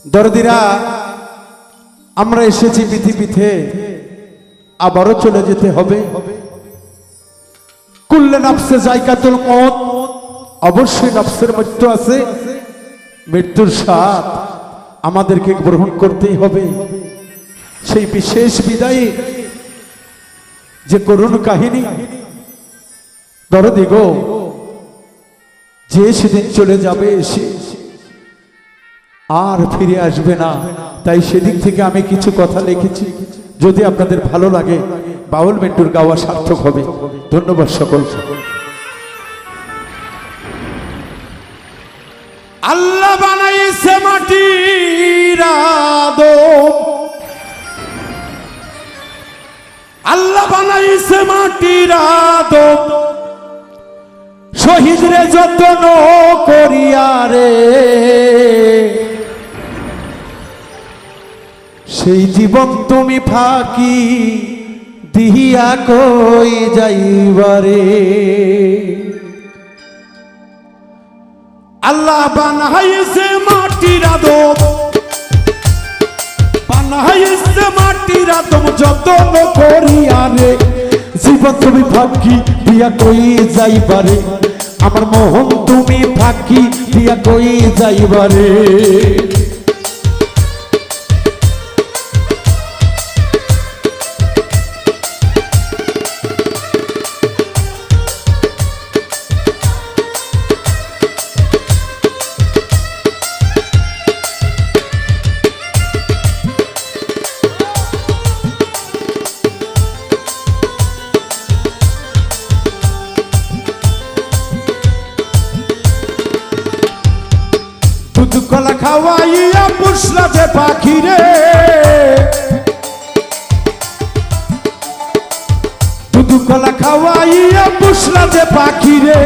দরদিরা, আমরা এসেছি পৃথিবীতে, আবারও চলে যেতে হবে। কুল্লে নফসে যায়কাতুল মউত, অবশ্যই নফসের মৃত্যু আছে। মৃত্যুর স্বাদ আমাদেরকে গ্রহণ করতেই হবে। সেই বিশেষ বিদায়ী যে করুণ কাহিনী, দরদি গো, যে সেদিন চলে যাবে এসে আর ফিরে আসবে না। তাই সেদিক থেকে আমি কিছু কথা লিখেছি, যদি আপনাদের ভালো লাগে বাউল মিন্টুর গাওয়া সার্থক হবে। ধন্যবাদ সকল। আল্লাহ বানাইছে মাটির আদম, আল্লাহ বানাইছে মাটির আদম, শহীদরে যত্ন করিয়া রে, সেই জীবন তুমি ফাঁকি দিহিয়া কই যাইবারে। আল্লাহ বানাইছে মাটির আদম, বানাইছে মাটির আদম যত্ন করিয়া রে, জীবন তুমি ফাঁকি দিয়া কই যাইবারে, আমার মোহন তুমি ফাঁকি দিয়া কই যাইবারে। দুধ কলা খাওয়াইয়া পুষলা যে পাখি রে, দুধ কলা খাওয়াইয়া পুষলা যে পাখি রে,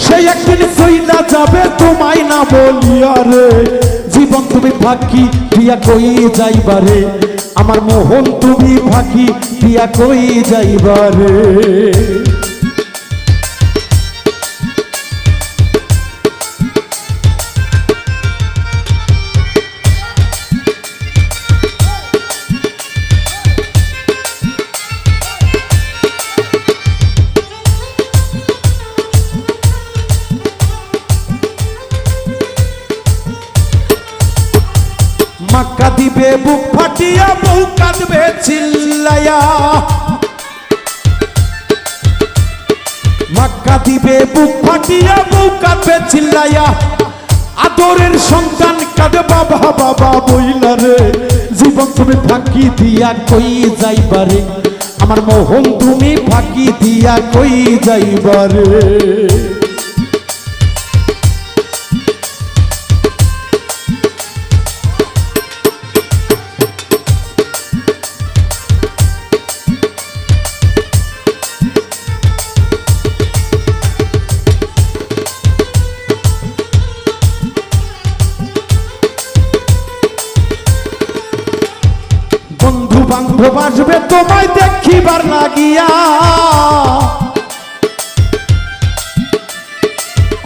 সেই একদিন সইলা যাবে তোমায় না বলিয়া রে, জীবন তুমি ফাঁকি দিয়া কই যাইবারে, আমার মোহন তুমি ফাঁকি দিয়া কই যাইবারে। মাক্কা দিবে বুক ফাটিয়া, বউ কাঁদবে চিল্লায়া, মাক্কা দিবে বুক ফাটিয়া, বউ কাঁদবে চিল্লায়া, আদরের সন্তান কাঁদে বাবা বাবা বইলা রে, জীবন তুমি ফাঁকি দিয়া কই যাইবারে, আমার মোহন তুমি ফাঁকি দিয়া কই যাইবারে। বন্ধু বান্ধব আসবে তোমায় দেখিবার লাগিয়া,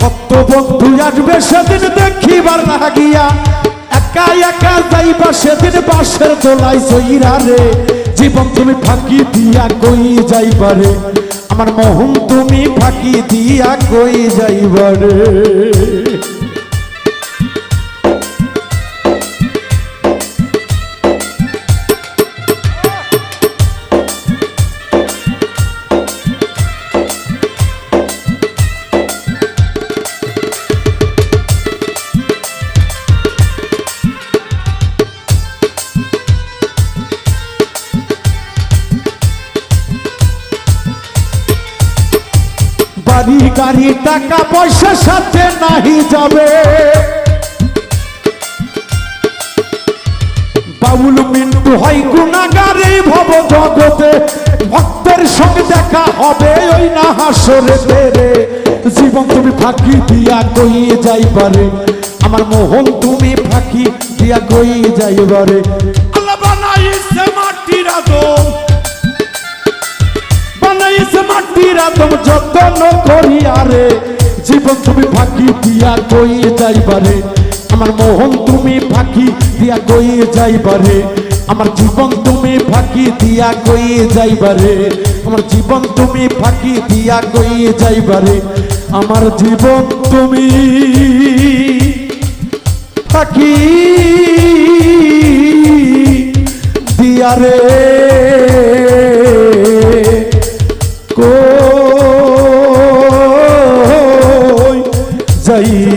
কত বন্ধু আসবে সেদিন দেখিবার লাগিয়া, একা একা যাইবা সেদিন বাসের দোলাই সইরা রে, জীবন তুমি ফাঁকি দিয়া কই যাইবারে, আমার মোহন তুমি ফাঁকি দিয়া কই যাইবারে। বাড়ি গাড়ি টাকা পয়সা সাথে নাহি যাবে, বাউল মিন্টু হয় গুনাহগার এই ভব জগতে, ভক্তের সঙ্গে দেখা হবে ওই না হাসরেতে রে, জীবন তুমি ফাঁকি দিয়া কই যাইবারে, আমার মোহন তুমি ফাঁকি দিয়া কই যাইবারে। আল্লাহ বানাইছে মাটির আদম, বানাইছে মাটির আদম যত্ন করিয়া রে, জীবন তুমি ফাঁকি দিয়া কই যাইবারে, আমার মোহন তুমি ফাঁকি দিয়া কইয়ে যাইবারে আমার জীবন তুমি ফাঁকি দিয়া কইয়ে যাইবারে আমার জীবন তুমি ফাঁকি দিয়া কইয়ে যাইবারে আমার জীবন তুমি ফাঁকি দিয়া রে কই যাই